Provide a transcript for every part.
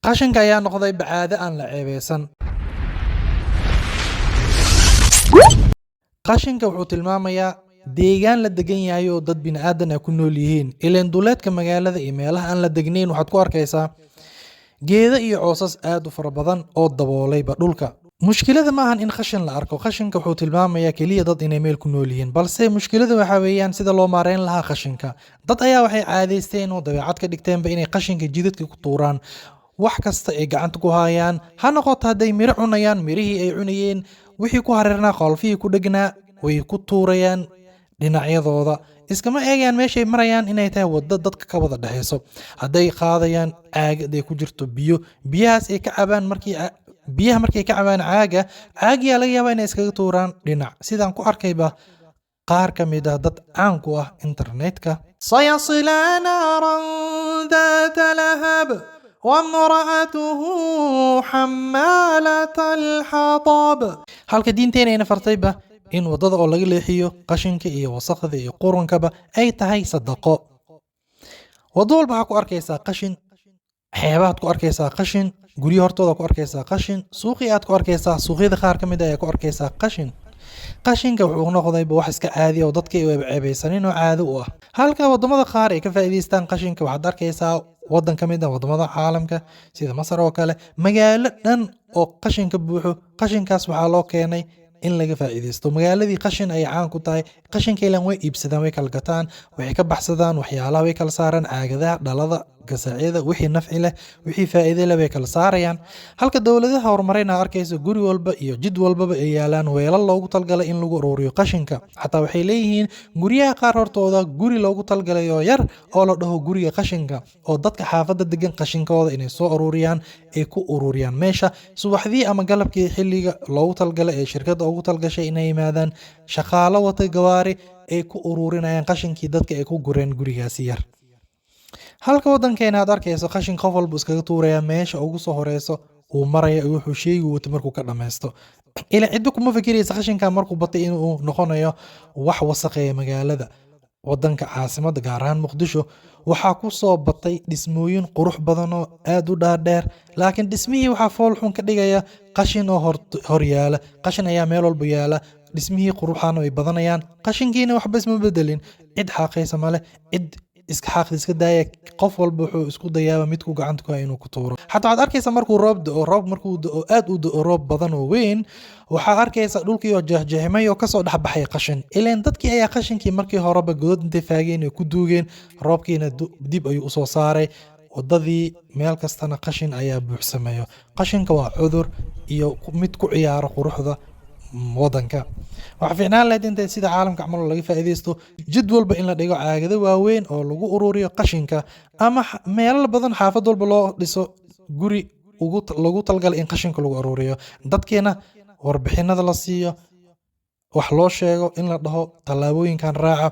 qashinka ayaa noqday bacaade aan la ceebeysan. Qashinka wuxuu tilmaamayaa deegaan la degan yahay oo dad bini'aadan ah ku nool yihiin. Ileen duleedka magaalada iyo meelaha aan la degnayn waxaad ku arkaysaa geedo iyo coosas aad u fara badan oo daboolayba dhulka. Mushkilada ma ahan in qashin la arko. Qashinka wuxuu tilmaamayaa keliya dad inay meel ku nool yihiin, balse mushkilada waxaa weeyaan sida loo maareyn lahaa qashinka. Dad ayaa waxay caadaysteen oo dabeecad ka dhigteenba inay qashinka jidadka ku tuuraan. Wax kasta ay gacanta ku hayaan, ha noqoto hadday miro cunayaan, mirihii ay cunayeen, wixii ku hareernaa qolfihii ku dhegnaa way ku tuurayaan dhinacyadooda. Iskama eegayaan meeshay marayaan inay tahay waddo dadka ka wada dhexeyso. Hadday qaadayaan caagad ay ku jirto biyo, biyahaas ay ka cabaan biyaha markay ka cabaan caagiyaa laga yaabaa inay iskaga tuuraan dhinac. Sidaan ku arkayba qaar ka mid ah dad caan ku ah internetka. سيصلى نارا ذات لهب وامرأته حمالة الحطب. halka diinteena ayna fartayba in waddada oo laga leexiyo qashinka iyo wasakhda iyo qurunkaba ay tahay sadaqo. waddo walba waxaa ku arkaysaa qashin, xeebaad ku arkaysaa qashin, guryo hortooda ku arkaysaa qashin, suuqii aad ku arkaysaa, suuqyada qaar ka mid ah ayaa ku arkaysaa qashin. qashinka wuxuu noqdayba wax iska caadi ah oo dadka ay ceebeysanin oo caado u ah. halka waddamada qaar ay ka faa'iidaystaan qashinka, waxaad arkaysaa waddan ka mid ah waddamada caalamka sida Masar oo kale, magaalo dhan oo qashinka buuxo. qashinkaas waxaa loo keenay in laga faa'iidaysto. magaaladii qashin ay caan ku tahay. qashinka ilaan way iibsadaan, way kala gataan, waxay ka baxsadaan waxyaalaha, way kala saaraan caagadaha, dhalada, gasaacyada, wixii nafci leh, wixii faa'iido leh way kala saarayaan. halka dowladaha horumarayna arkayso guri walba iyo jid walbaba ay yaalaan weelal loogu talgalay in lagu ururiyo qashinka. xataa waxay leeyihiin guryaha qaar hortooda guri loogu talgalay oo yar oo la dhaho guriga qashinka, oo dadka xaafadda degan qashinkooda inay soo ururiyaan ay ku ururiyaan meesha. subaxdii ama galabkii xilliga loogu talgalay ee shirkadda ugu talgashay inay yimaadaan shaqaalo wata gawaari ay ku ururinayaan qashinkii dadka ay ku gureen gurigaasi yar. halka waddankeena aad arkayso qashin qof walba iskaga tuuraya meesha ugu soo horeyso uu maraya wuxuu sheegi wato markuu ka dhammaysto. ila cidba kuma fikiraysa qashinka markuu batay inuu noqonayo wax wasaqeeya magaalada. waddanka caasimadda gaar ahaan Muqdisho waxaa ku soo batay dhismooyin qurux badan oo aad u dhaadheer, laakiin dhismihii waxaa fool xun ka dhigaya qashin oo hor yaala. qashin ayaa meel walba yaala, dhismihii quruxaana way badanayaan, qashinkiina waxba isma bedelin. cid xaaqaysa male, cid iska xaaqda iska daaya, qof walba wuxuu isku dayaaba midku gacanta ku hayo inuu ku tuuro. xataa waxaad arkaysaa markuu roob markuu da'o aad u da'o roob badan oo weyn, waxaa arkaysaa dhulkii oo jeexjeexmay oo kasoo dhexbaxay qashin. ileen dadkii ayaa qashinkii markii horeba godad intay faageen ay ku duugeen, roobkiina dib ayuu usoo saaray waddadii. meel kastana qashin ayaa buuxsamayo. qashinka waa cudur iyo mid ku ciyaaro quruxda waddanka. waxaa fiicnaan lahayd inta sida caalamka camal laga faa'iidaysto jid walba in la dhigo caagado waaweyn oo lagu ururiyo qashinka, ama meelal badan xaafad walba loo dhiso guri lagu talgalay in qashinka lagu ururiyo. dadkeena warbixinada la siiyo, wax loo sheego, in la dhaho tallaabooyinkan raaca,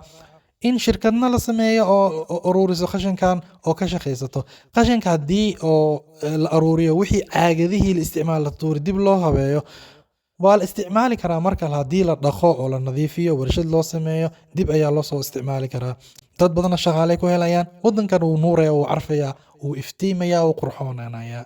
in shirkadna la sameeyo oo ururiso qashinkan oo ka shaqaysato. qashinka haddii oo la ururiyo wixii caagadihii la isticmaal la tuuri dib loo habeeyo waa la isticmaali karaa. marka haddii la dhaqo oo la nadiifiyo, warshad loo sameeyo, dib ayaa loo soo isticmaali karaa. dad badanna shaqaalay ku helayaan. waddankan wuu nuuraya, wuu carfaya, wuu iftiimaya, wuu qurxoonaanaya.